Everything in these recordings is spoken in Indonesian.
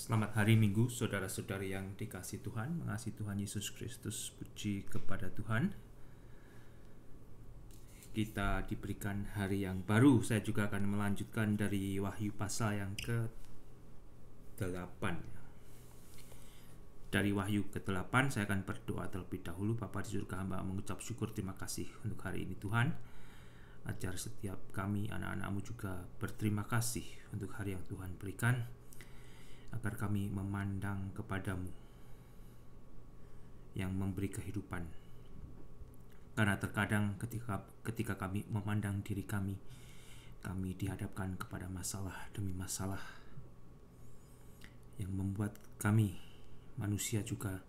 Selamat hari Minggu, saudara-saudari yang dikasihi Tuhan, mengasihi Tuhan Yesus Kristus, puji kepada Tuhan. Kita diberikan hari yang baru. Saya juga akan melanjutkan dari Wahyu pasal yang ke-8. Dari Wahyu ke-8 saya akan berdoa terlebih dahulu. Bapa di surga, hamba mengucap syukur, terima kasih untuk hari ini Tuhan. Ajar setiap kami, anak-anak-Mu juga berterima kasih untuk hari yang Tuhan berikan, agar kami memandang kepadamu yang memberi kehidupan. Karena terkadang ketika kami memandang diri kami dihadapkan kepada masalah demi masalah yang membuat kami manusia juga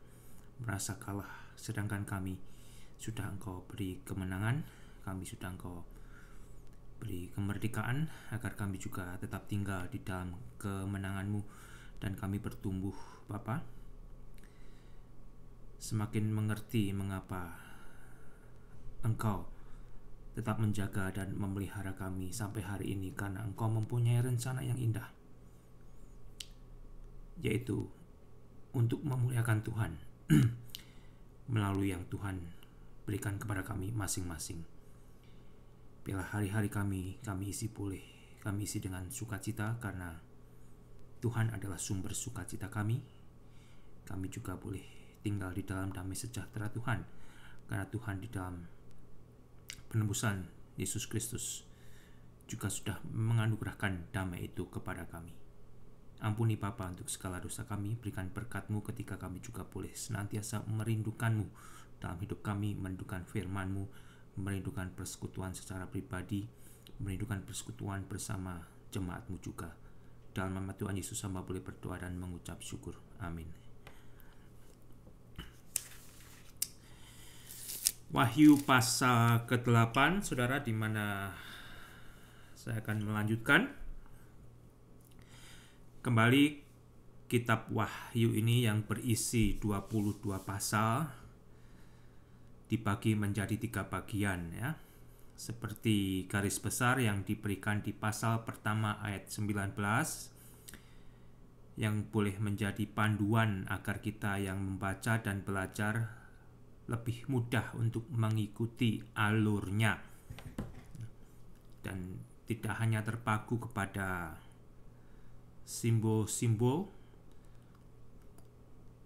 merasa kalah. Sedangkan kami sudah Engkau beri kemenangan, kami sudah Engkau beri kemerdekaan, agar kami juga tetap tinggal di dalam kemenangan-Mu. Dan kami bertumbuh, Bapa, semakin mengerti mengapa Engkau tetap menjaga dan memelihara kami sampai hari ini, karena Engkau mempunyai rencana yang indah, yaitu untuk memuliakan Tuhan melalui yang Tuhan berikan kepada kami masing-masing. Biarlah hari-hari kami isi pulih, kami isi dengan sukacita, karena Tuhan adalah sumber sukacita kami. Kami juga boleh tinggal di dalam damai sejahtera Tuhan, karena Tuhan di dalam penebusan Yesus Kristus juga sudah menganugerahkan damai itu kepada kami. Ampuni Bapa untuk segala dosa kami, berikan berkat-Mu ketika kami juga boleh senantiasa merindukan-Mu dalam hidup kami, merindukan firman-Mu, merindukan persekutuan secara pribadi, merindukan persekutuan bersama jemaat-Mu juga. Dalam nama Tuhan Yesus hamba boleh berdoa dan mengucap syukur. Amin. Wahyu pasal ke-8, saudara, di mana saya akan melanjutkan kembali kitab Wahyu ini yang berisi 22 pasal dibagi menjadi 3 bagian, ya. Seperti garis besar yang diberikan di pasal pertama ayat 19, yang boleh menjadi panduan agar kita yang membaca dan belajar lebih mudah untuk mengikuti alurnya, dan tidak hanya terpaku kepada simbol-simbol,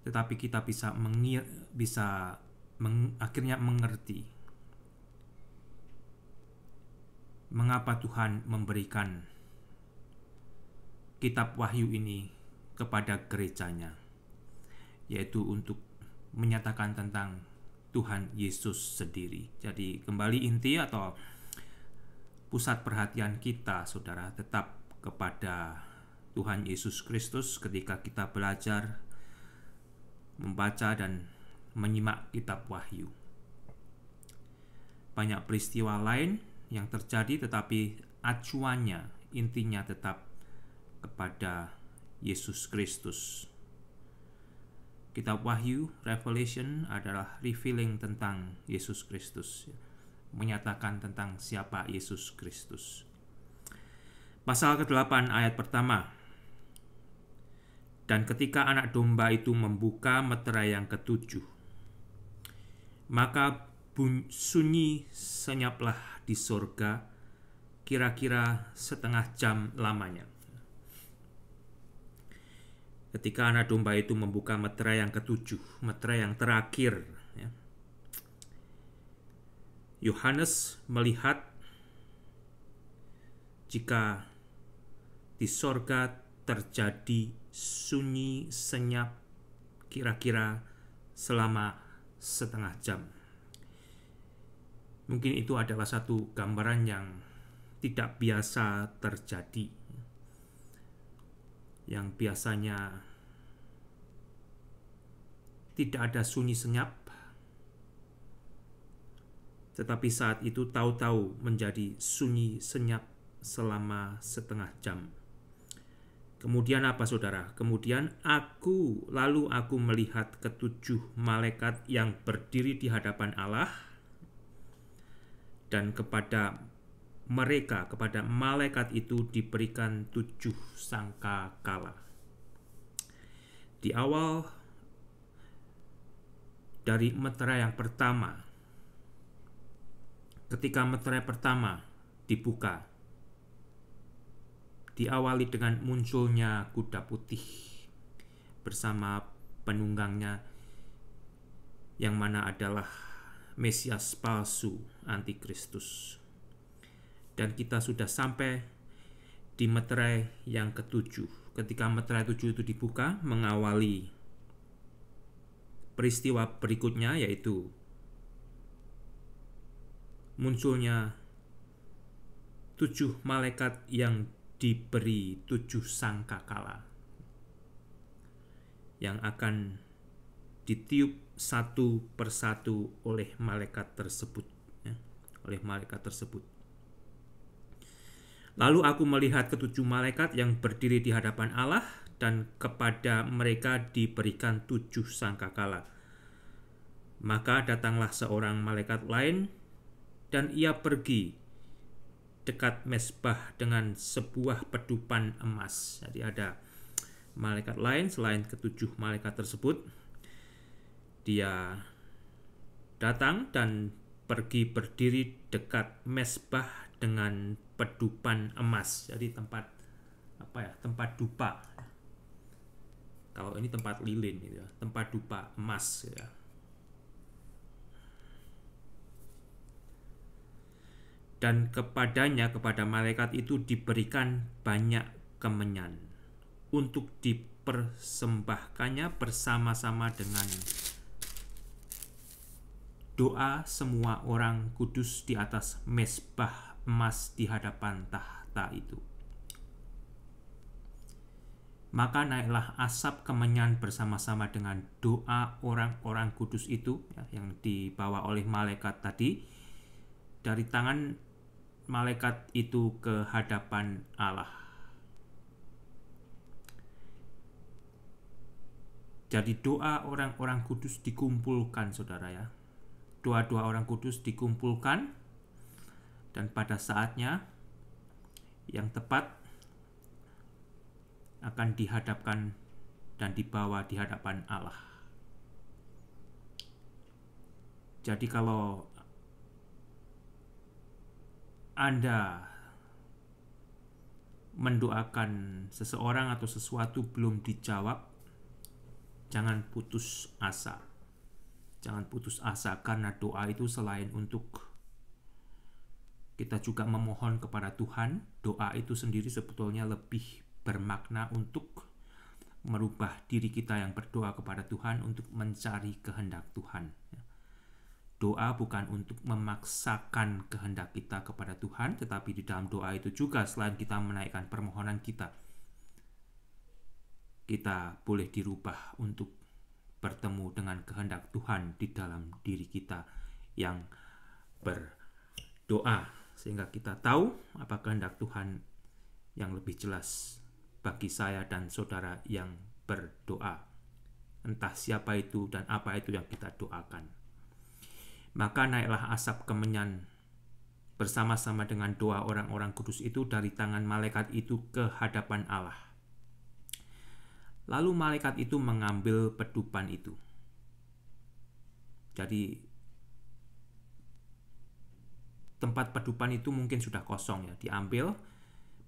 tetapi kita bisa akhirnya mengerti mengapa Tuhan memberikan kitab Wahyu ini kepada gerejanya, yaitu untuk menyatakan tentang Tuhan Yesus sendiri. Jadi kembali inti atau pusat perhatian kita, saudara, tetap kepada Tuhan Yesus Kristus ketika kita belajar, membaca dan menyimak kitab Wahyu. Banyak peristiwa lain yang terjadi, tetapi acuannya, intinya tetap kepada Yesus Kristus. Kitab Wahyu, Revelation, adalah revealing tentang Yesus Kristus, menyatakan tentang siapa Yesus Kristus. Pasal ke-8 ayat pertama. Dan ketika anak domba itu membuka meterai yang ke-7, maka sunyi senyaplah di sorga kira-kira setengah jam lamanya. Ketika anak domba itu membuka meterai yang ke-7, meterai yang terakhir, ya, Yohanes melihat jika di sorga terjadi sunyi senyap kira-kira selama setengah jam. Mungkin itu adalah satu gambaran yang tidak biasa terjadi, yang biasanya tidak ada sunyi senyap, tetapi saat itu tahu-tahu menjadi sunyi senyap selama setengah jam. Kemudian apa, saudara? Kemudian lalu aku melihat ke-7 malaikat yang berdiri di hadapan Allah, dan kepada malaikat itu diberikan 7 sangkakala. Di awal dari meterai yang pertama, ketika meterai pertama dibuka, diawali dengan munculnya kuda putih bersama penunggangnya, yang mana adalah Mesias palsu, Antikristus. Dan kita sudah sampai di meterai yang ketujuh. Ketika meterai 7 itu dibuka, mengawali peristiwa berikutnya, yaitu munculnya 7 malaikat yang diberi 7 sangkakala, yang akan ditiup satu persatu oleh malaikat tersebut, Lalu aku melihat ketujuh malaikat yang berdiri di hadapan Allah, dan kepada mereka diberikan 7 sangkakala. Maka datanglah seorang malaikat lain, dan ia pergi dekat mezbah dengan sebuah pedupan emas. Jadi ada malaikat lain selain ketujuh malaikat tersebut. Dia datang dan pergi berdiri dekat mezbah dengan pedupan emas. Jadi tempat dupa. Kalau ini tempat lilin gitu ya, tempat dupa emas gitu ya. Dan kepada malaikat itu diberikan banyak kemenyan untuk dipersembahkannya bersama-sama dengan doa semua orang kudus di atas mezbah emas di hadapan tahta itu. Maka naiklah asap kemenyan bersama-sama dengan doa orang-orang kudus itu, yang dibawa oleh malaikat tadi, dari tangan malaikat itu ke hadapan Allah. Jadi doa orang-orang kudus dikumpulkan, saudara ya. Doa-doa orang kudus dikumpulkan, dan pada saatnya yang tepat akan dihadapkan dan dibawa di hadapan Allah. Jadi kalau Anda mendoakan seseorang atau sesuatu belum dijawab, jangan putus asa. Jangan putus asa, karena doa itu selain untuk kita juga memohon kepada Tuhan, doa itu sendiri sebetulnya lebih bermakna untuk merubah diri kita yang berdoa kepada Tuhan untuk mencari kehendak Tuhan. Doa bukan untuk memaksakan kehendak kita kepada Tuhan, tetapi di dalam doa itu juga selain kita menaikkan permohonan kita boleh dirubah untuk bertemu dengan kehendak Tuhan di dalam diri kita yang berdoa, sehingga kita tahu apa kehendak Tuhan yang lebih jelas bagi saya dan saudara yang berdoa, entah siapa itu dan apa itu yang kita doakan. Maka naiklah asap kemenyan bersama-sama dengan doa orang-orang kudus itu dari tangan malaikat itu ke hadapan Allah. Lalu malaikat itu mengambil pedupan itu. Jadi tempat pedupan itu mungkin sudah kosong ya, diambil,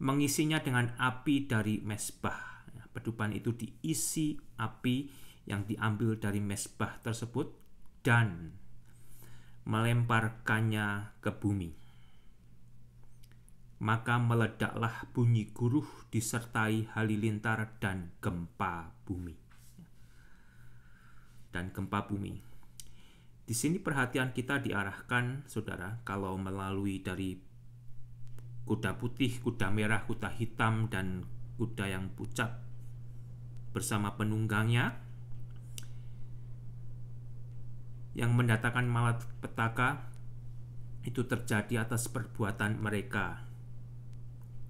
mengisinya dengan api dari mezbah. Pedupan itu diisi api yang diambil dari mezbah tersebut dan melemparkannya ke bumi. Maka meledaklah bunyi guruh disertai halilintar dan gempa bumi. Di sini perhatian kita diarahkan, saudara, kalau melalui dari kuda putih, kuda merah, kuda hitam, dan kuda yang pucat bersama penunggangnya, yang mendatangkan malapetaka itu terjadi atas perbuatan mereka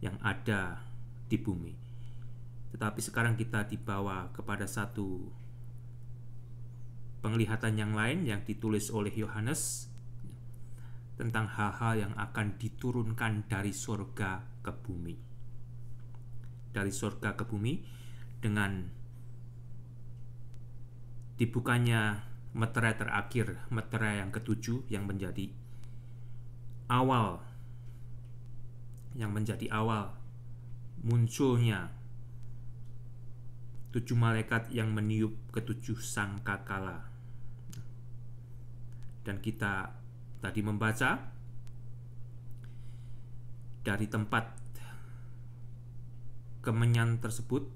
yang ada di bumi. Tetapi sekarang kita dibawa kepada satu penglihatan yang lain yang ditulis oleh Yohanes tentang hal-hal yang akan diturunkan dari surga ke bumi. Dari surga ke bumi dengan dibukanya meterai terakhir, meterai yang ketujuh yang menjadi awal munculnya 7 malaikat yang meniup ketujuh sangkakala. Dan kita tadi membaca dari tempat kemenyan tersebut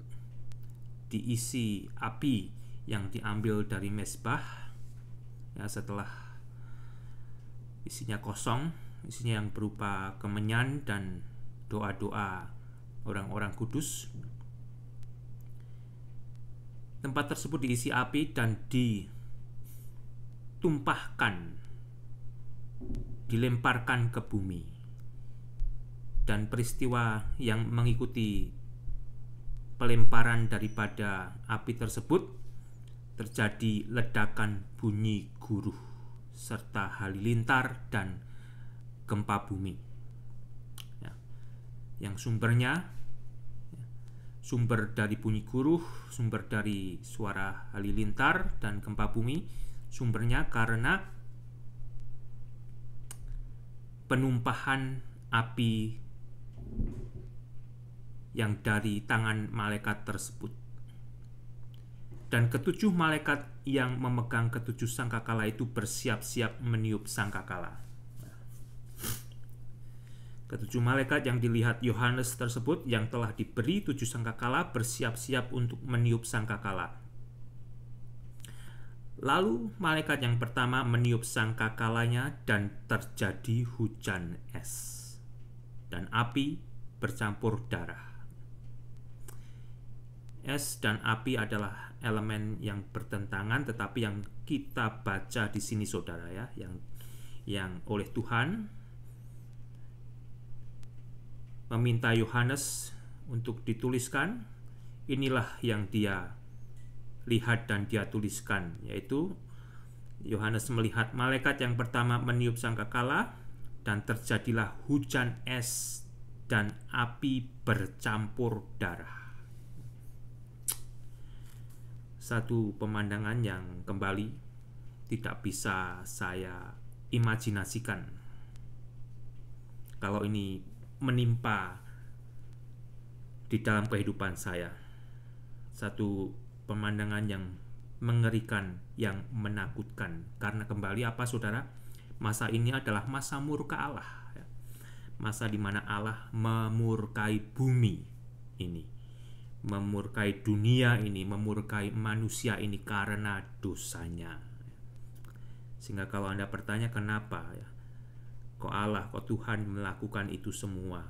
diisi api yang diambil dari mezbah, ya, setelah isinya kosong, isinya yang berupa kemenyan dan doa-doa orang-orang kudus. Tempat tersebut diisi api dan ditumpahkan, dilemparkan ke bumi. Dan peristiwa yang mengikuti pelemparan daripada api tersebut terjadi ledakan bunyi guruh serta halilintar dan gempa bumi, ya, yang sumber dari bunyi guruh, sumber dari suara halilintar dan gempa bumi, sumbernya karena penumpahan api yang dari tangan malaikat tersebut. Dan ketujuh malaikat yang memegang ketujuh sangkakala itu bersiap-siap meniup sangkakala. Ketujuh malaikat yang dilihat Yohanes tersebut yang telah diberi 7 sangkakala bersiap-siap untuk meniup sangkakala. Lalu malaikat yang pertama meniup sangkakalanya dan terjadi hujan es dan api bercampur darah. Es dan api adalah elemen yang bertentangan, tetapi yang kita baca di sini, saudara, ya, yang oleh Tuhan meminta Yohanes untuk dituliskan, inilah yang dia lihat dan dia tuliskan, yaitu Yohanes melihat malaikat yang pertama meniup sangkakala dan terjadilah hujan es dan api bercampur darah. Satu pemandangan yang kembali tidak bisa saya imajinasikan kalau ini menimpa di dalam kehidupan saya. Satu pemandangan yang mengerikan, yang menakutkan. Karena kembali apa, saudara? Masa ini adalah masa murka Allah, ya. Masa di mana Allah memurkai bumi ini, memurkai dunia ini, memurkai manusia ini karena dosanya. Sehingga kalau Anda bertanya kenapa, ya, kok Allah, kok Tuhan melakukan itu semua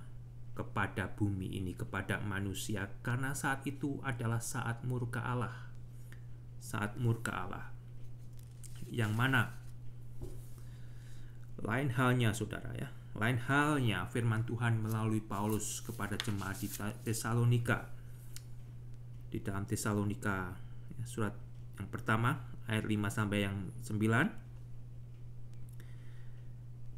kepada bumi ini, kepada manusia? Karena saat itu adalah saat murka Allah. Saat murka Allah. Yang mana lain halnya, saudara, ya. Lain halnya firman Tuhan melalui Paulus kepada jemaat di Tesalonika. Di dalam Tesalonika, ya, surat yang pertama ayat 5 sampai yang 9,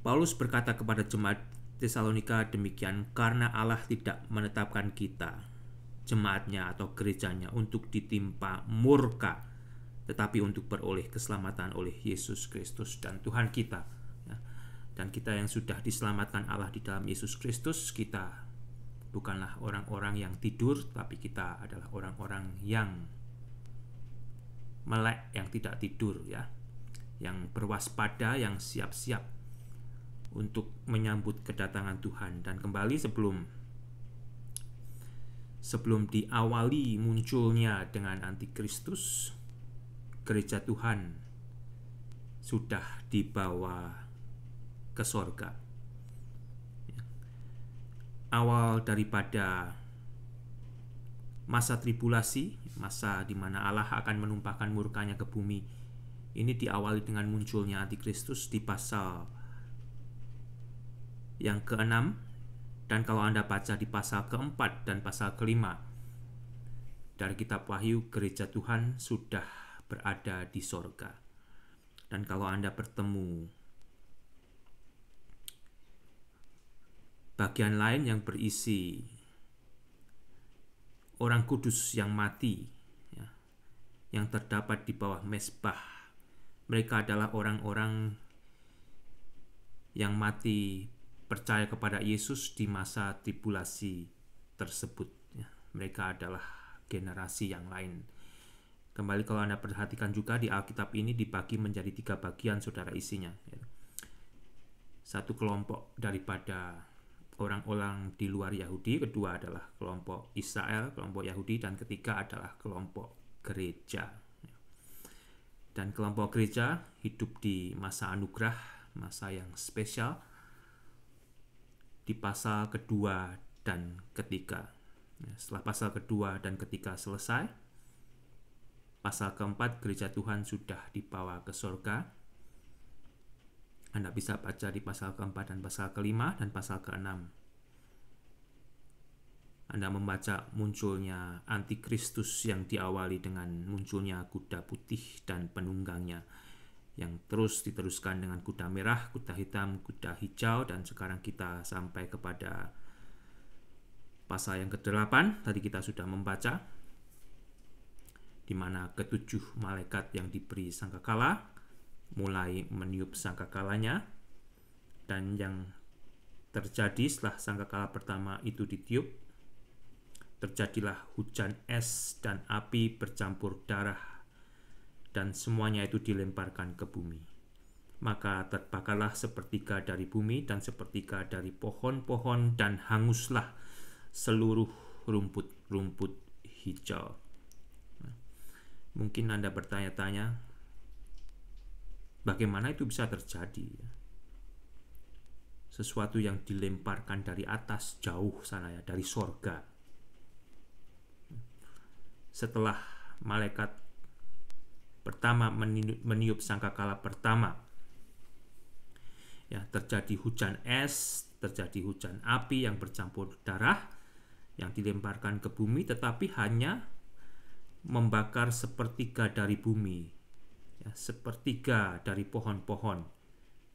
Paulus berkata kepada jemaat Tesalonika demikian, karena Allah tidak menetapkan kita, jemaatnya atau gerejanya, untuk ditimpa murka, tetapi untuk beroleh keselamatan oleh Yesus Kristus dan Tuhan kita, ya. Dan kita yang sudah diselamatkan Allah di dalam Yesus Kristus, kita bukanlah orang-orang yang tidur, tapi kita adalah orang-orang yang melek, yang tidak tidur, ya, yang berwaspada, yang siap-siap untuk menyambut kedatangan Tuhan. Dan kembali sebelum diawali munculnya dengan antikristus, gereja Tuhan sudah dibawa ke sorga. Awal daripada masa tribulasi, masa di mana Allah akan menumpahkan murkanya ke bumi, ini diawali dengan munculnya antikristus di pasal yang ke-6. Dan kalau Anda baca di pasal ke-4 dan pasal ke-5 dari kitab Wahyu, gereja Tuhan sudah berada di sorga. Dan kalau Anda bertemu bagian lain yang berisi orang kudus yang mati, ya, yang terdapat di bawah mezbah. Mereka adalah orang-orang yang mati percaya kepada Yesus di masa tribulasi tersebut. Mereka adalah generasi yang lain. Kembali kalau Anda perhatikan juga di Alkitab ini dibagi menjadi 3 bagian, saudara, isinya. Satu kelompok daripada orang-orang di luar Yahudi, kedua adalah kelompok Israel, kelompok Yahudi, dan ketiga adalah kelompok gereja. Dan kelompok gereja hidup di masa anugerah, masa yang spesial, di pasal kedua dan ketiga. Setelah pasal kedua dan ketiga selesai, pasal keempat gereja Tuhan sudah dibawa ke surga. Anda bisa baca di pasal keempat dan pasal kelima dan pasal keenam. Anda membaca munculnya antikristus yang diawali dengan munculnya kuda putih dan penunggangnya, yang terus diteruskan dengan kuda merah, kuda hitam, kuda hijau, dan sekarang kita sampai kepada pasal yang ke-8. Tadi kita sudah membaca di mana ke-7 malaikat yang diberi sangkakala mulai meniup sangkakalanya, dan yang terjadi setelah sangkakala pertama itu ditiup, terjadilah hujan es dan api bercampur darah, dan semuanya itu dilemparkan ke bumi. Maka terbakarlah sepertiga dari bumi dan sepertiga dari pohon-pohon, dan hanguslah seluruh rumput-rumput hijau. Mungkin Anda bertanya-tanya, bagaimana itu bisa terjadi? Sesuatu yang dilemparkan dari atas jauh sana, ya, dari sorga. Setelah malaikat pertama meniup sangkakala pertama, ya, terjadi hujan es, terjadi hujan api yang bercampur darah yang dilemparkan ke bumi, tetapi hanya membakar sepertiga dari bumi, ya, sepertiga dari pohon-pohon,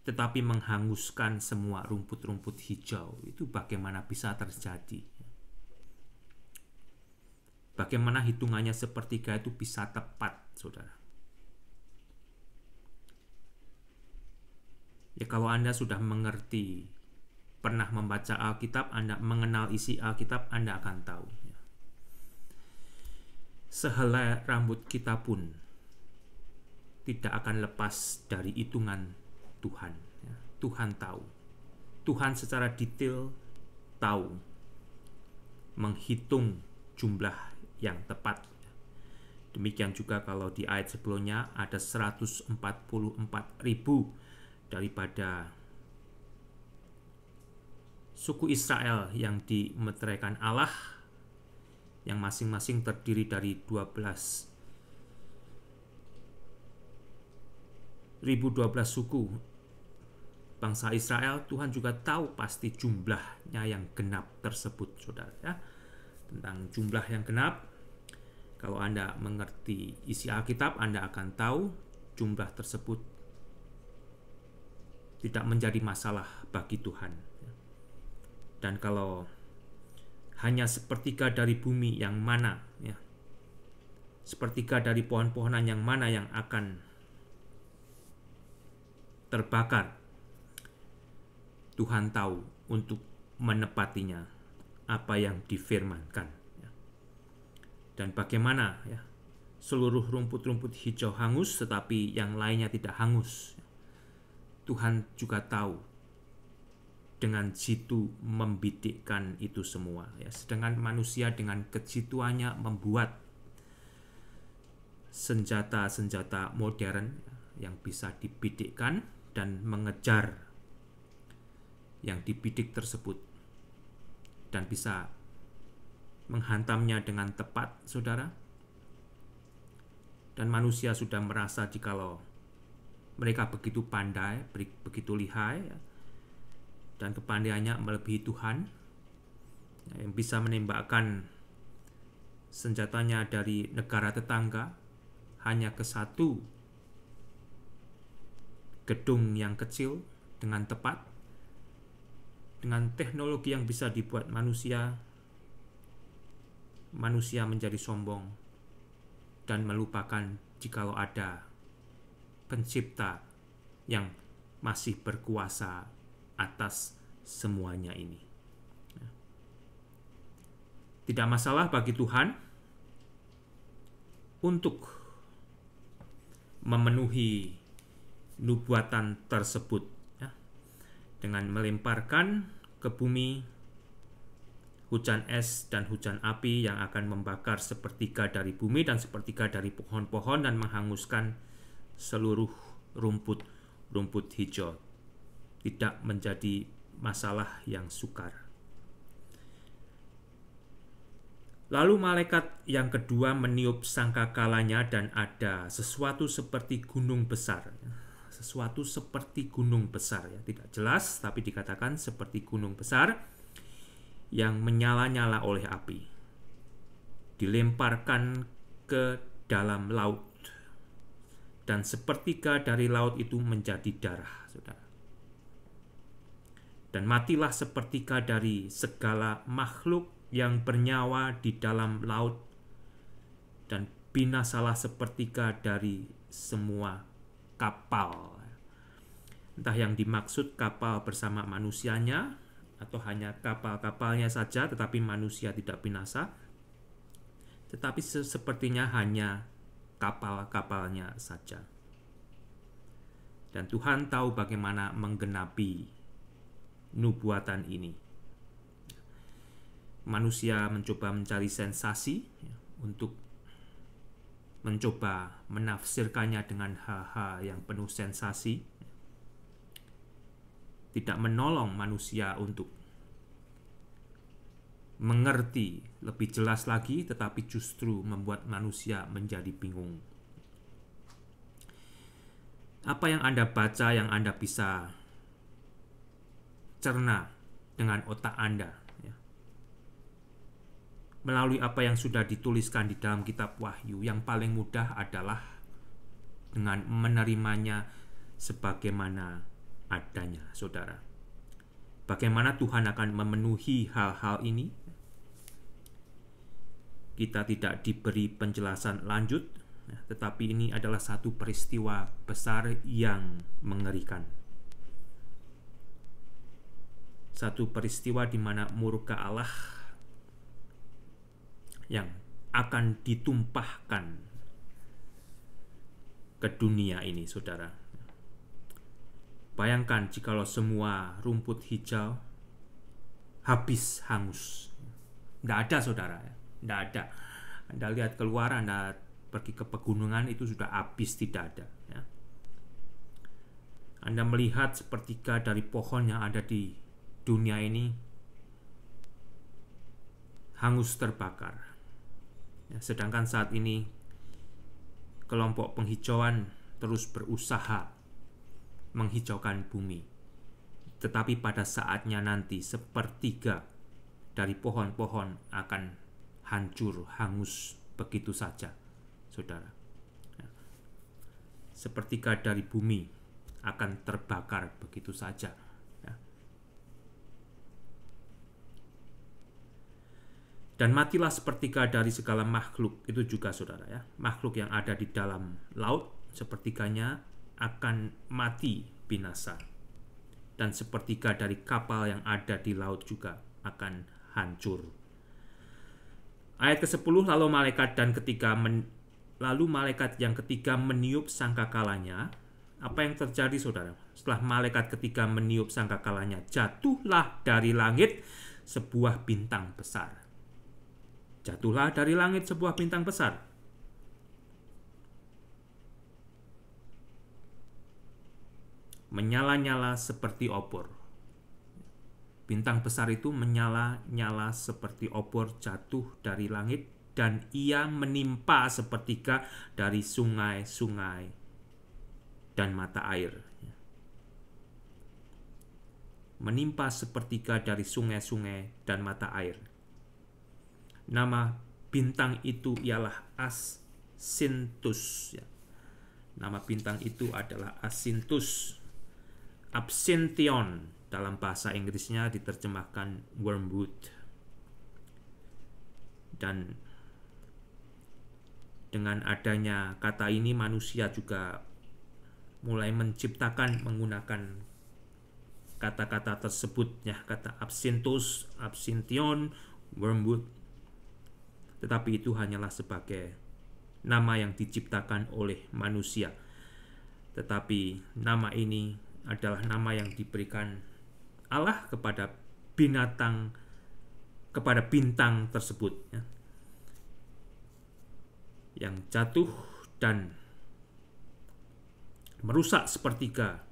tetapi menghanguskan semua rumput-rumput hijau. Itu bagaimana bisa terjadi? Bagaimana hitungannya sepertiga itu bisa tepat, saudara? Ya, kalau Anda sudah mengerti, pernah membaca Alkitab, Anda mengenal isi Alkitab, Anda akan tahu. Sehelai rambut kita pun tidak akan lepas dari hitungan Tuhan. Tuhan tahu. Tuhan secara detail tahu menghitung jumlah yang tepat. Demikian juga kalau di ayat sebelumnya ada 144.000 daripada suku Israel yang dimeteraikan Allah, yang masing-masing terdiri dari 12 suku bangsa Israel. Tuhan juga tahu pasti jumlahnya yang genap tersebut, saudara, ya. Tentang jumlah yang genap, kalau Anda mengerti isi Alkitab, Anda akan tahu jumlah tersebut tidak menjadi masalah bagi Tuhan. Dan kalau hanya sepertiga dari bumi yang mana, ya, sepertiga dari pohon-pohonan yang mana yang akan terbakar, Tuhan tahu untuk menepatinya apa yang difirmankan. Dan bagaimana, ya, seluruh rumput-rumput hijau hangus tetapi yang lainnya tidak hangus. Tuhan juga tahu dengan jitu membidikkan itu semua, ya. Sedangkan manusia dengan kejituannya membuat senjata-senjata modern yang bisa dibidikkan dan mengejar yang dibidik tersebut dan bisa menghantamnya dengan tepat, saudara. Dan manusia sudah merasa jikalau mereka begitu pandai, begitu lihai, ya, dan kepandaiannya melebihi Tuhan, yang bisa menembakkan senjatanya dari negara tetangga hanya ke satu gedung yang kecil dengan tepat. Dengan teknologi yang bisa dibuat manusia menjadi sombong dan melupakan jikalau ada pencipta yang masih berkuasa atas semuanya ini. Tidak masalah bagi Tuhan untuk memenuhi nubuatan tersebut dengan melemparkan ke bumi hujan es dan hujan api yang akan membakar sepertiga dari bumi dan sepertiga dari pohon-pohon dan menghanguskan seluruh rumput hijau. Tidak menjadi masalah yang sukar. Lalu malaikat yang kedua meniup sangkakalanya dan ada sesuatu seperti gunung besar. Sesuatu seperti gunung besar, ya. Tidak jelas, tapi dikatakan seperti gunung besar yang menyala-nyala oleh api, dilemparkan ke dalam laut, dan sepertiga dari laut itu menjadi darah, saudara. Dan matilah sepertiga dari segala makhluk yang bernyawa di dalam laut, dan binasalah sepertiga dari semua kapal. Entah yang dimaksud kapal bersama manusianya, atau hanya kapal-kapalnya saja, tetapi manusia tidak binasa. Tetapi sepertinya hanya kapal-kapalnya saja. Dan Tuhan tahu bagaimana menggenapi nubuatan ini. Manusia mencoba mencari sensasi untuk mencoba menafsirkannya dengan hal-hal yang penuh sensasi. Tidak menolong manusia untuk mengerti lebih jelas lagi, tetapi justru membuat manusia menjadi bingung. Apa yang Anda baca, yang Anda bisa cerna dengan otak Anda, ya, melalui apa yang sudah dituliskan di dalam kitab Wahyu, yang paling mudah adalah dengan menerimanya sebagaimana adanya, saudara. Bagaimana Tuhan akan memenuhi hal-hal ini? Kita tidak diberi penjelasan lanjut, tetapi ini adalah satu peristiwa besar yang mengerikan. Satu peristiwa di mana murka Allah yang akan ditumpahkan ke dunia ini, saudara. Bayangkan jikalau semua rumput hijau habis hangus. Tidak ada, saudara. Tidak ada. Anda lihat keluar, Anda pergi ke pegunungan, itu sudah habis, tidak ada. Ya. Anda melihat sepertiga dari pohon yang ada di dunia ini hangus terbakar. Ya, sedangkan saat ini kelompok penghijauan terus berusaha menghijaukan bumi. Tetapi pada saatnya nanti sepertiga dari pohon-pohon akan hancur, hangus begitu saja, saudara. Sepertiga dari bumi akan terbakar begitu saja. Dan matilah sepertiga dari segala makhluk, itu juga, saudara, ya. Makhluk yang ada di dalam laut, sepertiganya akan mati binasa. Dan sepertiga dari kapal yang ada di laut juga akan hancur. Ayat ke-10, lalu malaikat yang ketiga meniup sangkakalanya. Apa yang terjadi, saudara? Setelah malaikat ketiga meniup sangkakalanya, jatuhlah dari langit sebuah bintang besar. Jatuhlah dari langit sebuah bintang besar. Menyala-nyala seperti obor. Bintang besar itu menyala-nyala seperti obor jatuh dari langit, dan ia menimpa sepertiga dari sungai-sungai dan mata air. Menimpa sepertiga dari sungai-sungai dan mata air. Nama bintang itu ialah Asintus. Nama bintang itu adalah Asintus. Absintion dalam bahasa Inggrisnya diterjemahkan wormwood. Dan Dengan adanya kata ini, manusia juga mulai menciptakan menggunakan kata-kata tersebut, ya, kata absinthos, absinthion, wormwood. Tetapi itu hanyalah sebagai nama yang diciptakan oleh manusia. Tetapi nama ini adalah nama yang diberikan Allah kepada binatang, kepada bintang tersebut, ya, yang jatuh dan merusak sepertiga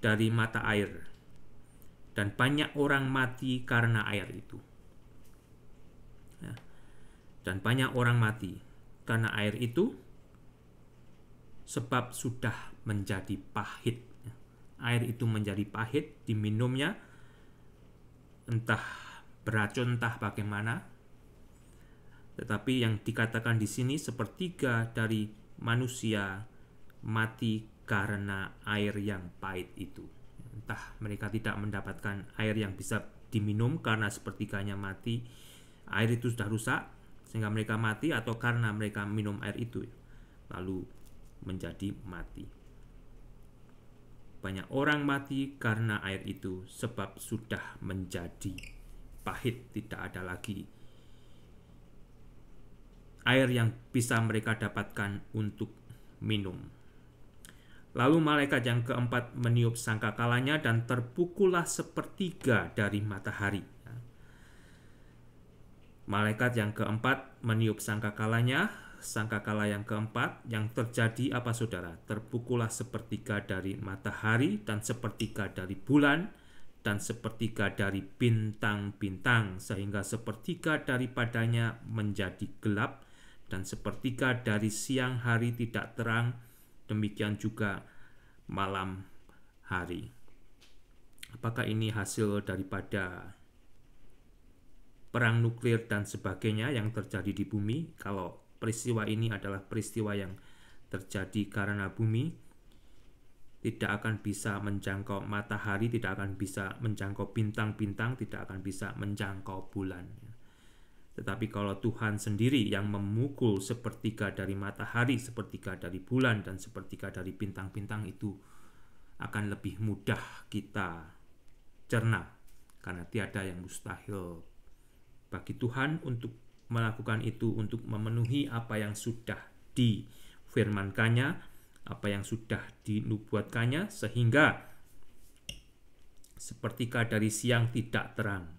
dari mata air, dan banyak orang mati karena air itu. Ya. Dan banyak orang mati karena air itu, sebab sudah menjadi pahit. Air itu menjadi pahit, diminumnya entah beracun, entah bagaimana. Tetapi yang dikatakan di sini, sepertiga dari manusia mati karena air yang pahit itu. Entah mereka tidak mendapatkan air yang bisa diminum karena sepertiganya mati, air itu sudah rusak sehingga mereka mati, atau karena mereka minum air itu lalu menjadi mati. Banyak orang mati karena air itu, sebab sudah menjadi pahit, tidak ada lagi air yang bisa mereka dapatkan untuk minum. Lalu malaikat yang keempat meniup sangkakalanya, dan terpukullah sepertiga dari matahari. Malaikat yang keempat meniup sangkakalanya. Sangkakala yang keempat, yang terjadi apa saudara? Terpukullah sepertiga dari matahari, dan sepertiga dari bulan, dan sepertiga dari bintang-bintang, sehingga sepertiga daripadanya menjadi gelap, dan sepertiga dari siang hari tidak terang, demikian juga malam hari. Apakah ini hasil daripada perang nuklir dan sebagainya yang terjadi di bumi? Kalau peristiwa ini adalah peristiwa yang terjadi karena bumi tidak akan bisa menjangkau matahari, tidak akan bisa menjangkau bintang-bintang, tidak akan bisa menjangkau bulan. Tetapi kalau Tuhan sendiri yang memukul sepertiga dari matahari, sepertiga dari bulan, dan sepertiga dari bintang-bintang, itu akan lebih mudah kita cerna, karena tiada yang mustahil bagi Tuhan untuk melakukan itu, untuk memenuhi apa yang sudah difirmankannya, apa yang sudah dinubuatkannya, sehingga sepertiga dari siang tidak terang,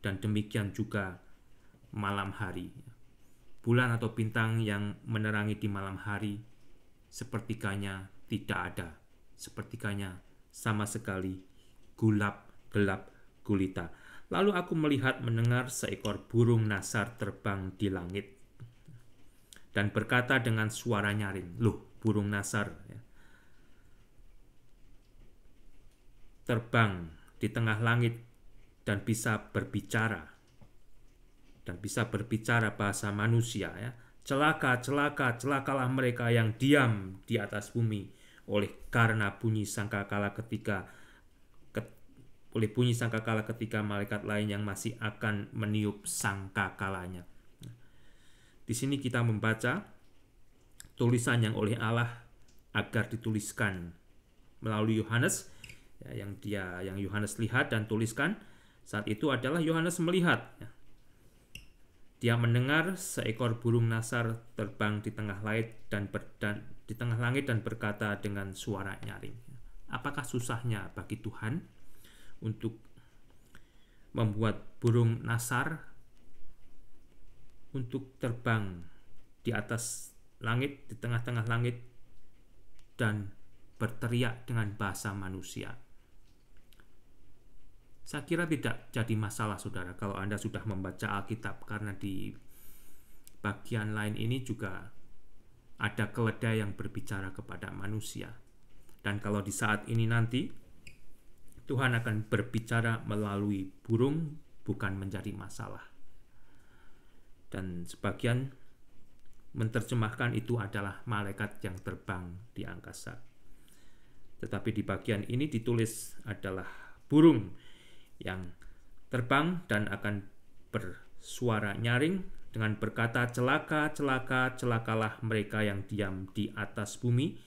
dan demikian juga malam hari. Bulan atau bintang yang menerangi di malam hari, sepertiganya tidak ada, sepertiganya sama sekali gelap gulita. Lalu aku melihat mendengar seekor burung nasar terbang di langit, dan berkata dengan suara nyaring. Loh, burung nasar, ya, terbang di tengah langit dan bisa berbicara, dan bisa berbicara bahasa manusia, ya. Celaka, celaka, celakalah mereka yang diam di atas bumi oleh karena bunyi sangkakala ketika malaikat lain yang masih akan meniup sangkakalanya. Di sini kita membaca tulisan yang oleh Allah agar dituliskan melalui Yohanes, ya, yang Yohanes lihat dan tuliskan saat itu adalah Yohanes melihat, ya. Dia mendengar seekor burung nasar terbang di tengah langit dan berkata dengan suara nyaring. Apakah susahnya bagi Tuhan untuk membuat burung nasar untuk terbang di atas langit, di tengah-tengah langit, dan berteriak dengan bahasa manusia? Saya kira tidak jadi masalah, saudara, kalau Anda sudah membaca Alkitab, karena di bagian lain ini juga ada keledai yang berbicara kepada manusia. Dan kalau di saat ini nanti Tuhan akan berbicara melalui burung, bukan menjadi masalah. Dan sebagian menerjemahkan itu adalah malaikat yang terbang di angkasa. Tetapi di bagian ini ditulis adalah burung yang terbang dan akan bersuara nyaring, dengan berkata, "Celaka, celaka, celakalah mereka yang diam di atas bumi,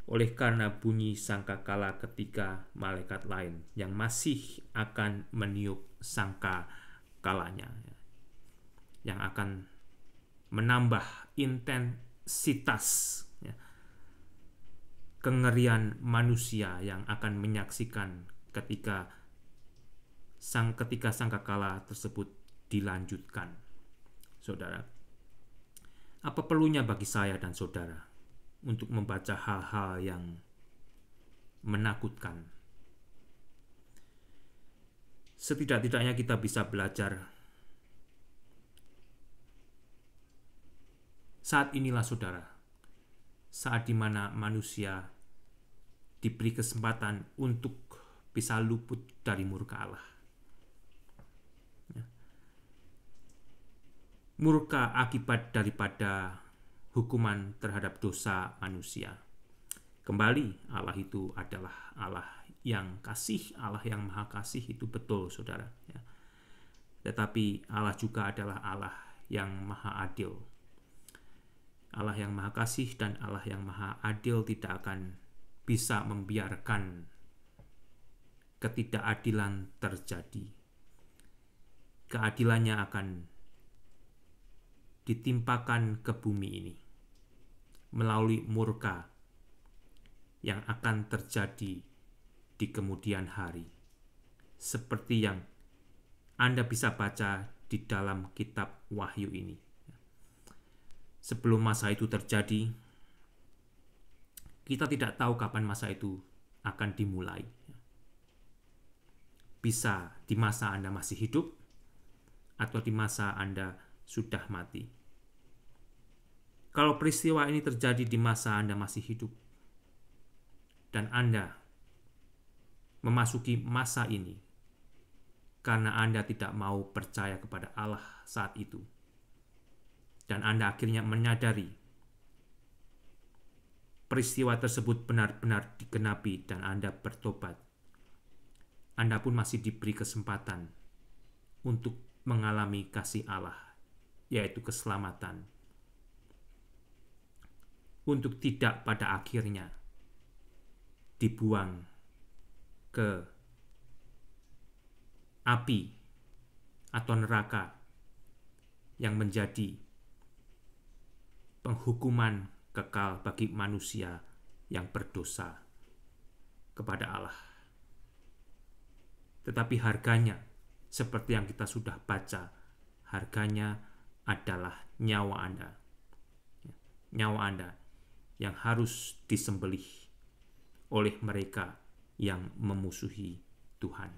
oleh karena bunyi sangkakala ketika malaikat lain yang masih akan meniup sangkakalanya, yang akan menambah intensitas kengerian manusia yang akan menyaksikan ketika sangkakala tersebut dilanjutkan." Saudara, apa perlunya bagi saya dan saudara untuk membaca hal-hal yang menakutkan? Setidak-tidaknya kita bisa belajar. Saat inilah saudara, saat dimana manusia diberi kesempatan untuk bisa luput dari murka Allah. Murka akibat daripada hukuman terhadap dosa manusia. Kembali, Allah itu adalah Allah yang kasih, Allah yang maha kasih, itu betul saudara. Tetapi Allah juga adalah Allah yang maha adil. Allah yang maha kasih dan Allah yang maha adil tidak akan bisa membiarkan ketidakadilan terjadi. Keadilannya akan ditimpakan ke bumi ini melalui murka yang akan terjadi di kemudian hari, seperti yang Anda bisa baca di dalam kitab Wahyu ini. Sebelum masa itu terjadi, kita tidak tahu kapan masa itu akan dimulai. Bisa di masa Anda masih hidup atau di masa Anda sudah mati. Kalau peristiwa ini terjadi di masa Anda masih hidup dan Anda memasuki masa ini karena Anda tidak mau percaya kepada Allah saat itu, dan Anda akhirnya menyadari peristiwa tersebut benar-benar digenapi dan Anda bertobat, Anda pun masih diberi kesempatan untuk mengalami kasih Allah, yaitu keselamatan, untuk tidak pada akhirnya dibuang ke api atau neraka yang menjadi penghukuman kekal bagi manusia yang berdosa kepada Allah. Tetapi harganya, seperti yang kita sudah baca, harganya adalah nyawa Anda. Nyawa Anda yang harus disembelih oleh mereka yang memusuhi Tuhan.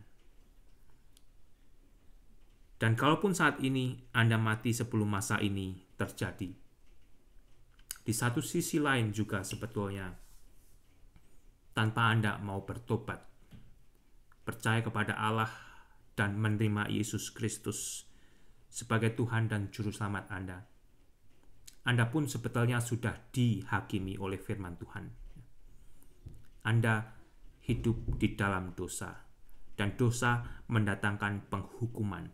Dan kalaupun saat ini Anda mati sebelum masa ini terjadi, di satu sisi lain juga sebetulnya, tanpa Anda mau bertobat, percaya kepada Allah dan menerima Yesus Kristus sebagai Tuhan dan Juru Selamat Anda pun sebetulnya sudah dihakimi oleh firman Tuhan. Anda hidup di dalam dosa, dan dosa mendatangkan penghukuman.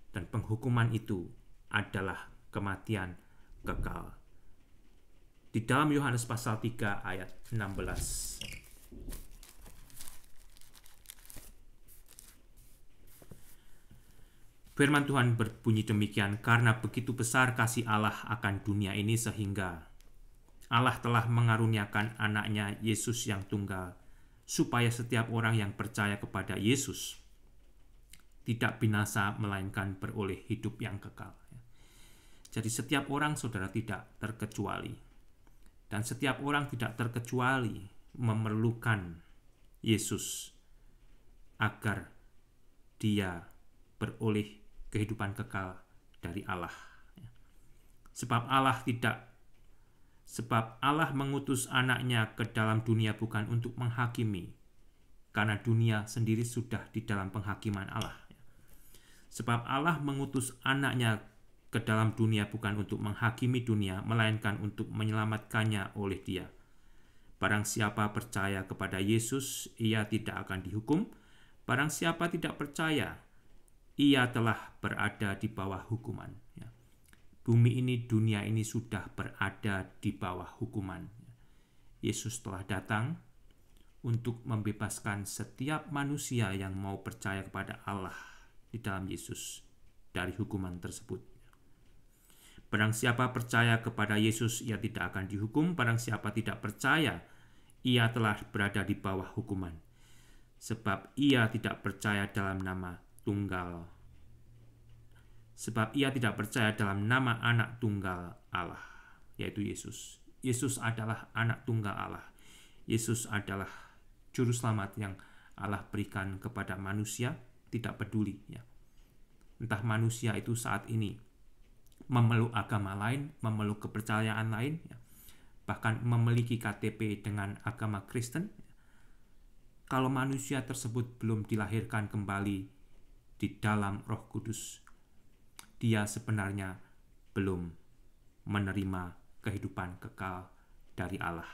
Dan penghukuman itu adalah kematian kekal. Di dalam Yohanes pasal 3 ayat 16. Firman Tuhan berbunyi demikian, "Karena begitu besar kasih Allah akan dunia ini sehingga Allah telah mengaruniakan anaknya Yesus yang tunggal, supaya setiap orang yang percaya kepada Yesus tidak binasa melainkan beroleh hidup yang kekal." Jadi setiap orang, saudara, tidak terkecuali. Dan setiap orang tidak terkecuali memerlukan Yesus agar dia beroleh kehidupan kekal dari Allah. Sebab Allah mengutus anaknya ke dalam dunia bukan untuk menghakimi, karena dunia sendiri sudah di dalam penghakiman Allah. Sebab Allah mengutus anaknya ke dalam dunia bukan untuk menghakimi dunia, melainkan untuk menyelamatkannya oleh Dia. Barang siapa percaya kepada Yesus, ia tidak akan dihukum. Barang siapa tidak percaya, ia telah berada di bawah hukuman. bumi ini, dunia ini sudah berada di bawah hukuman. Yesus telah datang untuk membebaskan setiap manusia yang mau percaya kepada Allah di dalam Yesus dari hukuman tersebut. Barang siapa percaya kepada Yesus, ia tidak akan dihukum. Barang siapa tidak percaya, ia telah berada di bawah hukuman, sebab ia tidak percaya dalam nama anak tunggal Allah, yaitu Yesus. Yesus adalah anak tunggal Allah. Yesus adalah juru selamat yang Allah berikan kepada manusia, tidak peduli ya. Entah manusia itu saat ini memeluk agama lain, memeluk kepercayaan lain, ya, bahkan memiliki KTP dengan agama Kristen. Kalau manusia tersebut belum dilahirkan kembali di dalam Roh Kudus, dia sebenarnya belum menerima kehidupan kekal dari Allah.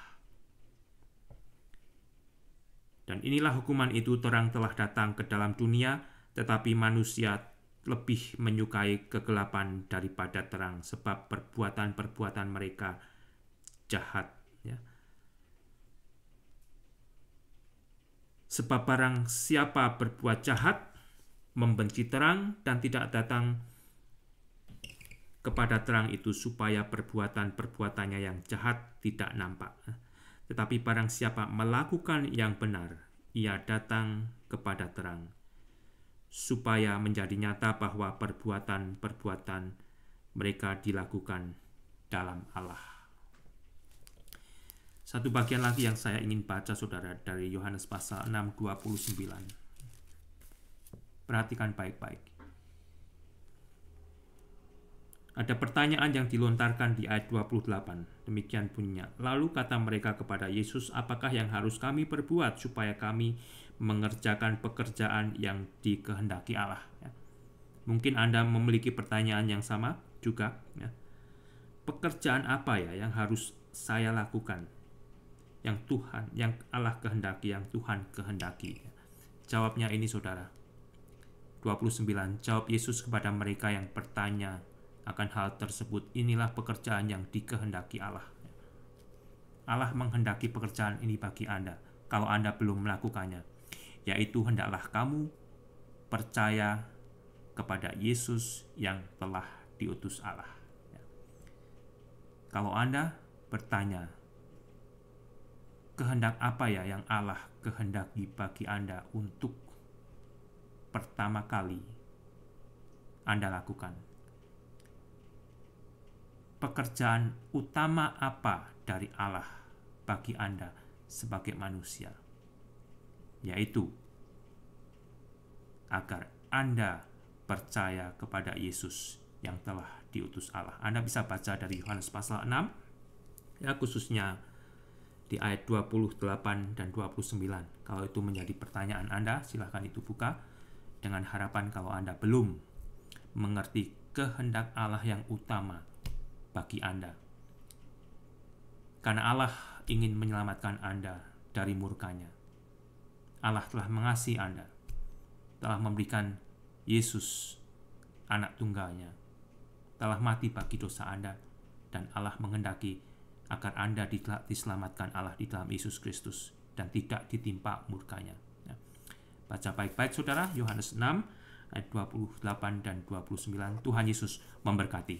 Dan inilah hukuman itu, terang telah datang ke dalam dunia, tetapi manusia lebih menyukai kegelapan daripada terang, sebab perbuatan-perbuatan mereka jahat. Ya. Sebab barang siapa berbuat jahat, membenci terang dan tidak datang kepada terang itu, supaya perbuatan-perbuatannya yang jahat tidak nampak. Tetapi barang siapa melakukan yang benar, ia datang kepada terang, supaya menjadi nyata bahwa perbuatan-perbuatan mereka dilakukan dalam Allah. Satu bagian lagi yang saya ingin baca, saudara, dari Yohanes pasal 6:29. Perhatikan baik-baik. Ada pertanyaan yang dilontarkan di ayat 28. Demikian bunyinya. Lalu kata mereka kepada Yesus, apakah yang harus kami perbuat supaya kami mengerjakan pekerjaan yang dikehendaki Allah? Ya. Mungkin Anda memiliki pertanyaan yang sama juga. Ya. Pekerjaan apa ya yang harus saya lakukan? Yang Allah kehendaki, yang Tuhan kehendaki. Jawabnya ini, saudara. 29. Jawab Yesus kepada mereka yang bertanya akan hal tersebut, inilah pekerjaan yang dikehendaki Allah. Allah menghendaki pekerjaan ini bagi Anda, kalau Anda belum melakukannya, yaitu hendaklah kamu percaya kepada Yesus yang telah diutus Allah. Kalau Anda bertanya, kehendak apa ya yang Allah kehendaki bagi Anda untuk pertama kali Anda lakukan? Pekerjaan utama apa dari Allah bagi Anda sebagai manusia? Yaitu agar Anda percaya kepada Yesus yang telah diutus Allah. Anda bisa baca dari Yohanes pasal 6, ya, khususnya di ayat 28 dan 29. Kalau itu menjadi pertanyaan Anda, silahkan itu buka, dengan harapan kalau Anda belum mengerti kehendak Allah yang utama bagi Anda. Karena Allah ingin menyelamatkan Anda dari murkanya. Allah telah mengasihi Anda, telah memberikan Yesus anak tunggalnya, telah mati bagi dosa Anda, dan Allah menghendaki agar Anda diselamatkan Allah di dalam Yesus Kristus dan tidak ditimpa murkanya. Baca baik-baik, saudara, Yohanes 6 ayat 28 dan 29. Tuhan Yesus memberkati.